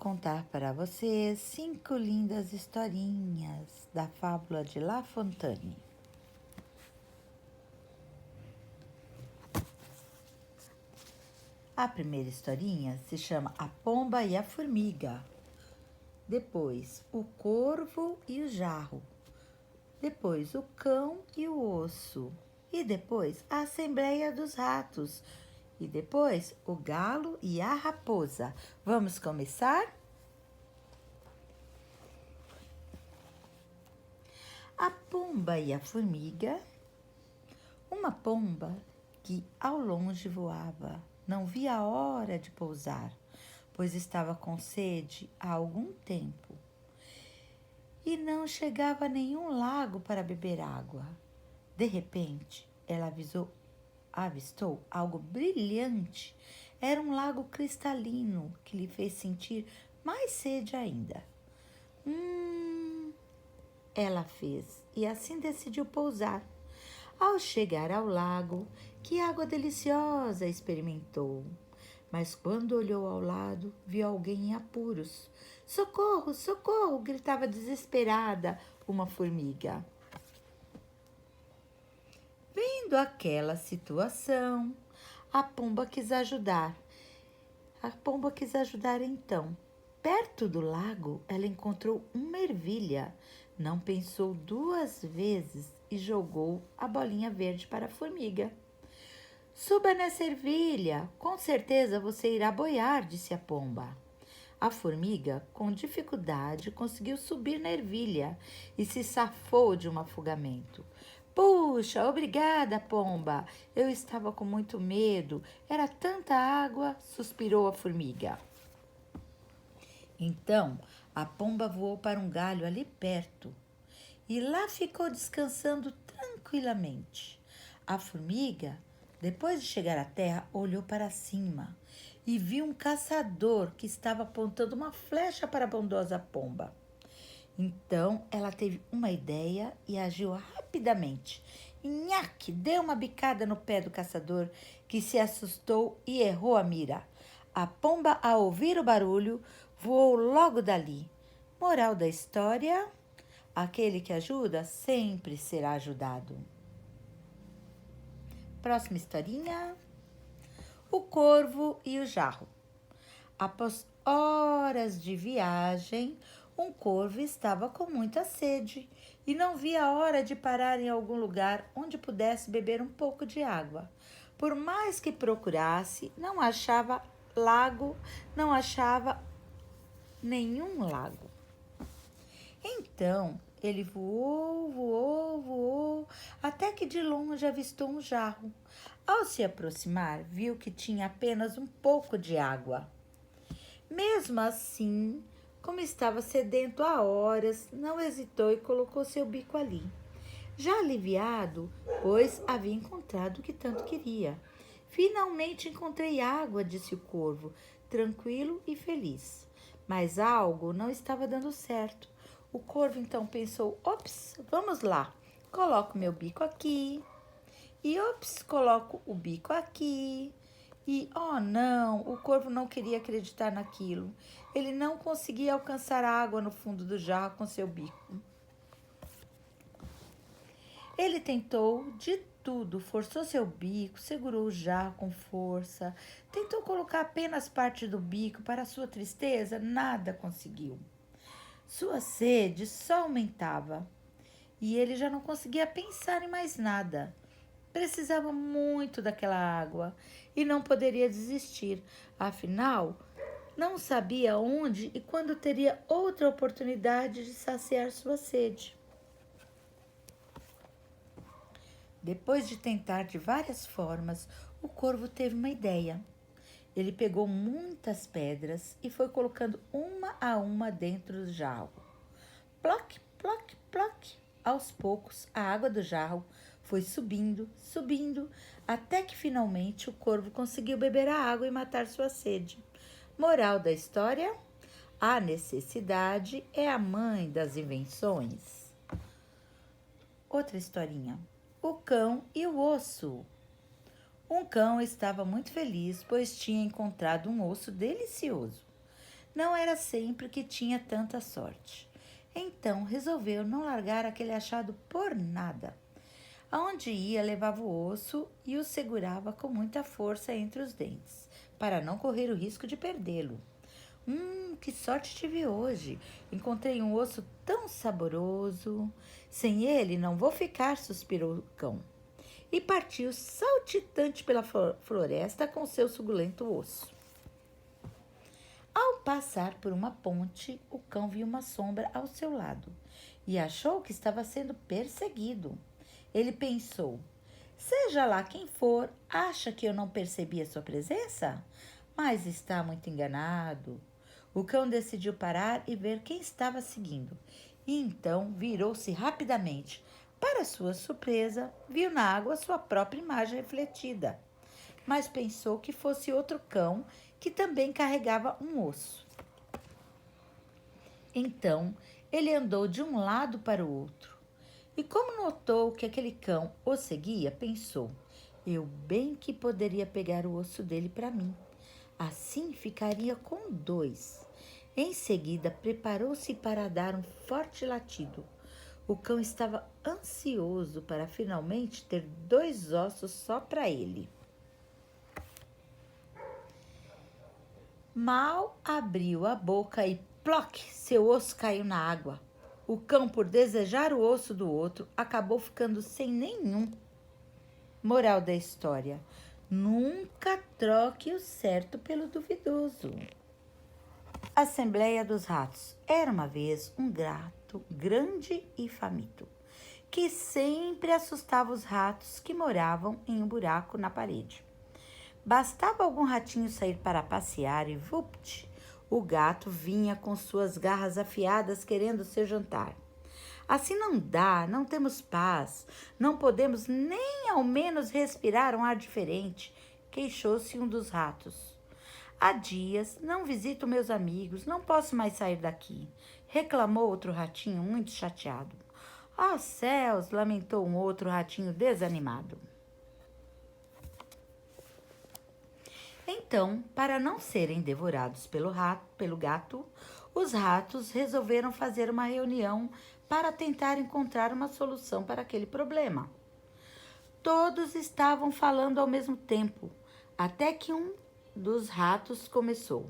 contar para vocês 5 lindas historinhas da fábula de La Fontaine. A primeira historinha se chama A Pomba e a Formiga. Depois, O Corvo e o Jarro. Depois, O Cão e o Osso. E depois, A Assembleia dos Ratos. E depois, O Galo e a Raposa. Vamos começar? A pomba e a formiga. Uma pomba que ao longe voava, não via a hora de pousar, pois estava com sede há algum tempo. E não chegava a nenhum lago para beber água. De repente, ela avistou algo brilhante. Era um lago cristalino que lhe fez sentir mais sede ainda. Ela fez e assim decidiu pousar. Ao chegar ao lago, que água deliciosa experimentou. Mas quando olhou ao lado, viu alguém em apuros. Socorro, socorro! Gritava desesperada uma formiga. Vendo aquela situação, a pomba quis ajudar. Então. Perto do lago, ela encontrou uma ervilha. Não pensou 2 vezes e jogou a bolinha verde para a formiga. Suba nessa ervilha, com certeza você irá boiar, disse a pomba. A formiga, com dificuldade, conseguiu subir na ervilha e se safou de um afogamento. Puxa, obrigada, pomba. Eu estava com muito medo. Era tanta água, suspirou a formiga. Então, a pomba voou para um galho ali perto e lá ficou descansando tranquilamente. A formiga, depois de chegar à terra, olhou para cima e viu um caçador que estava apontando uma flecha para a bondosa pomba. Então, ela teve uma ideia e agiu rapidamente. Nhaque, deu uma bicada no pé do caçador, que se assustou e errou a mira. A pomba, ao ouvir o barulho, voou logo dali. Moral da história: aquele que ajuda sempre será ajudado. Próxima historinha: O Corvo e o Jarro. Após horas de viagem, um corvo estava com muita sede e não via a hora de parar em algum lugar onde pudesse beber um pouco de água. Por mais que procurasse, não achava nenhum lago. Então, ele voou, até que de longe avistou um jarro. Ao se aproximar, viu que tinha apenas um pouco de água. Mesmo assim, como estava sedento há horas, não hesitou e colocou seu bico ali. Já aliviado, pois havia encontrado o que tanto queria. Finalmente encontrei água, disse o corvo, tranquilo e feliz. Mas algo não estava dando certo. O corvo então pensou: ops, vamos lá, coloco meu bico aqui. E ops, coloco o bico aqui. E, oh não, o corvo não queria acreditar naquilo. Ele não conseguia alcançar a água no fundo do jarro com seu bico. Ele tentou de tudo, forçou seu bico, segurou o jarro com força, tentou colocar apenas parte do bico. Para sua tristeza, nada conseguiu. Sua sede só aumentava e ele já não conseguia pensar em mais nada. Precisava muito daquela água e não poderia desistir. Afinal, não sabia onde e quando teria outra oportunidade de saciar sua sede. Depois de tentar de várias formas, o corvo teve uma ideia. Ele pegou muitas pedras e foi colocando uma a uma dentro do jarro. Ploc, ploc, ploc. Aos poucos, a água do jarro foi subindo, subindo, até que finalmente o corvo conseguiu beber a água e matar sua sede. Moral da história: a necessidade é a mãe das invenções. Outra historinha: O Cão e o Osso. Um cão estava muito feliz, pois tinha encontrado um osso delicioso. não era sempre que tinha tanta sorte. Então resolveu não largar aquele achado por nada. Aonde ia, levava o osso e o segurava com muita força entre os dentes, para não correr o risco de perdê-lo. Que sorte tive hoje! Encontrei um osso tão saboroso. Sem ele não vou ficar, suspirou o cão. E partiu saltitante pela floresta com seu suculento osso. Ao passar por uma ponte, o cão viu uma sombra ao seu lado e achou que estava sendo perseguido. Ele pensou: seja lá quem for, acha que eu não percebi a sua presença? Mas está muito enganado. O cão decidiu parar e ver quem estava seguindo. E então virou-se rapidamente. Para sua surpresa, viu na água sua própria imagem refletida. Mas pensou que fosse outro cão que também carregava um osso. Então, ele andou de um lado para o outro. E como notou que aquele cão o seguia, pensou: eu bem que poderia pegar o osso dele para mim. Assim ficaria com dois. Em seguida, preparou-se para dar um forte latido. O cão estava ansioso para finalmente ter dois ossos só para ele. Mal abriu a boca e ploc, seu osso caiu na água. O cão, por desejar o osso do outro, acabou ficando sem nenhum. Moral da história: nunca troque o certo pelo duvidoso. Assembleia dos Ratos. Era uma vez um gato grande e faminto, que sempre assustava os ratos que moravam em um buraco na parede. Bastava algum ratinho sair para passear e, vupt, o gato vinha com suas garras afiadas querendo seu jantar. Assim não dá, não temos paz, não podemos nem ao menos respirar um ar diferente, queixou-se um dos ratos. Há dias não visito meus amigos, não posso mais sair daqui, reclamou outro ratinho muito chateado. Oh céus, lamentou um outro ratinho desanimado. Então, para não serem devorados pelo gato, os ratos resolveram fazer uma reunião para tentar encontrar uma solução para aquele problema. Todos estavam falando ao mesmo tempo, até que um dos ratos começou.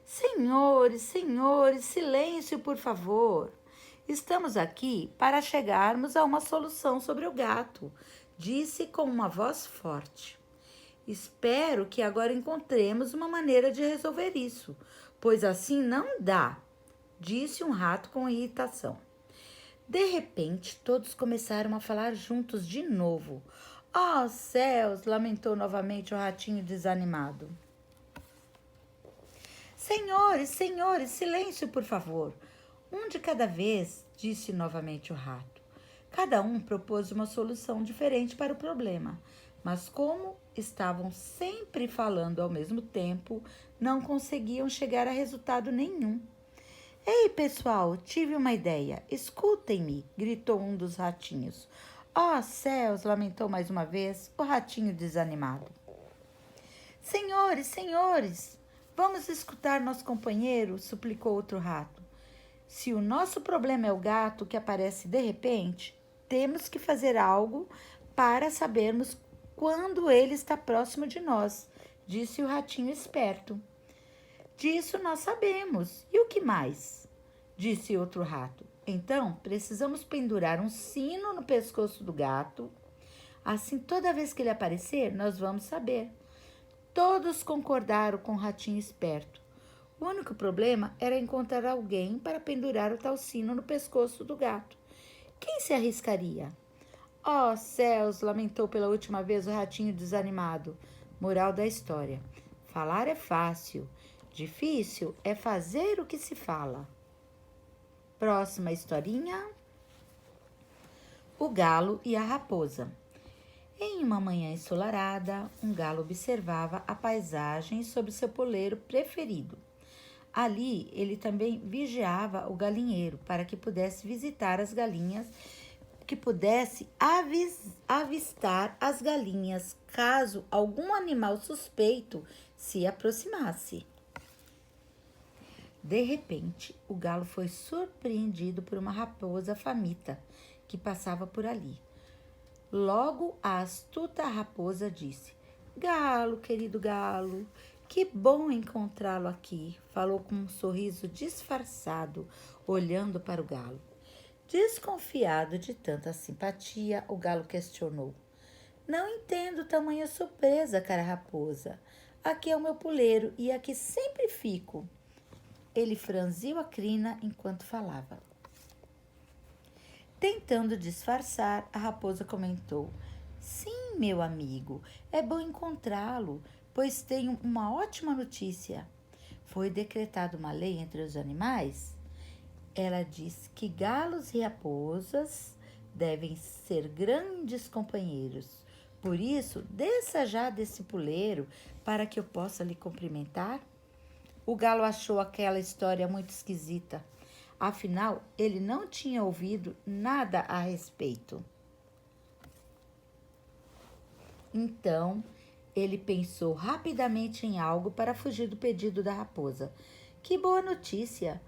Senhores, senhores, silêncio, por favor. Estamos aqui para chegarmos a uma solução sobre o gato, disse com uma voz forte. Espero que agora encontremos uma maneira de resolver isso, pois assim não dá, disse um rato com irritação. De repente, todos começaram a falar juntos de novo. Oh, céus! Lamentou novamente o ratinho desanimado. Senhores, senhores, silêncio, por favor. Um de cada vez, disse novamente o rato. Cada um propôs uma solução diferente para o problema, mas como estavam sempre falando ao mesmo tempo, não conseguiam chegar a resultado nenhum. Ei, pessoal, tive uma ideia. Escutem-me, gritou um dos ratinhos. Oh, céus, lamentou mais uma vez o ratinho desanimado. Senhores, senhores, vamos escutar nosso companheiro, suplicou outro rato. Se o nosso problema é o gato que aparece de repente, temos que fazer algo para sabermos quando ele está próximo de nós, disse o ratinho esperto. Disso nós sabemos. E o que mais? Disse outro rato. Então, precisamos pendurar um sino no pescoço do gato. Assim, toda vez que ele aparecer, nós vamos saber. Todos concordaram com o ratinho esperto. O único problema era encontrar alguém para pendurar o tal sino no pescoço do gato. Quem se arriscaria? Oh, céus, lamentou pela última vez o ratinho desanimado. Moral da história: falar é fácil, difícil é fazer o que se fala. Próxima historinha: o galo e a raposa. Em uma manhã ensolarada, um galo observava a paisagem sob seu poleiro preferido. Ali, ele também vigiava o galinheiro para que pudesse visitar as galinhas, que pudesse avistar as galinhas caso algum animal suspeito se aproximasse. De repente, o galo foi surpreendido por uma raposa faminta que passava por ali. Logo, a astuta raposa disse: Galo, querido galo, que bom encontrá-lo aqui. Falou com um sorriso disfarçado, olhando para o galo. Desconfiado de tanta simpatia, o galo questionou: Não entendo tamanha surpresa, cara raposa. Aqui é o meu puleiro e aqui sempre fico. Ele franziu a crina enquanto falava. Tentando disfarçar, a raposa comentou: Sim, meu amigo, é bom encontrá-lo, pois tenho uma ótima notícia. Foi decretada uma lei entre os animais. Ela diz que galos e raposas devem ser grandes companheiros. Por isso, desça já desse puleiro para que eu possa lhe cumprimentar. O galo achou aquela história muito esquisita. Afinal, ele não tinha ouvido nada a respeito. Então, ele pensou rapidamente em algo para fugir do pedido da raposa. Que boa notícia!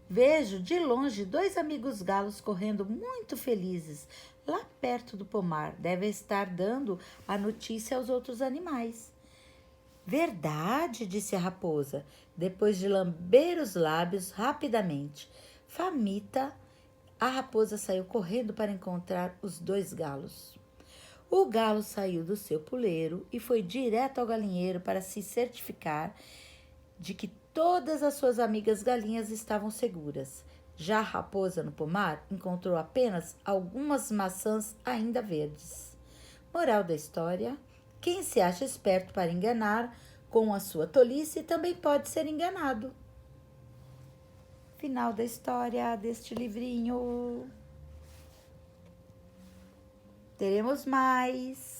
Vejo de longe 2 amigos galos correndo muito felizes, lá perto do pomar. Devem estar dando a notícia aos outros animais. Verdade, disse a raposa, depois de lamber os lábios rapidamente. Faminta, a raposa saiu correndo para encontrar os 2 galos. O galo saiu do seu puleiro e foi direto ao galinheiro para se certificar de que todas as suas amigas galinhas estavam seguras. Já a raposa no pomar encontrou apenas algumas maçãs ainda verdes. Moral da história: quem se acha esperto para enganar, com a sua tolice também pode ser enganado. Final da história deste livrinho. Teremos mais.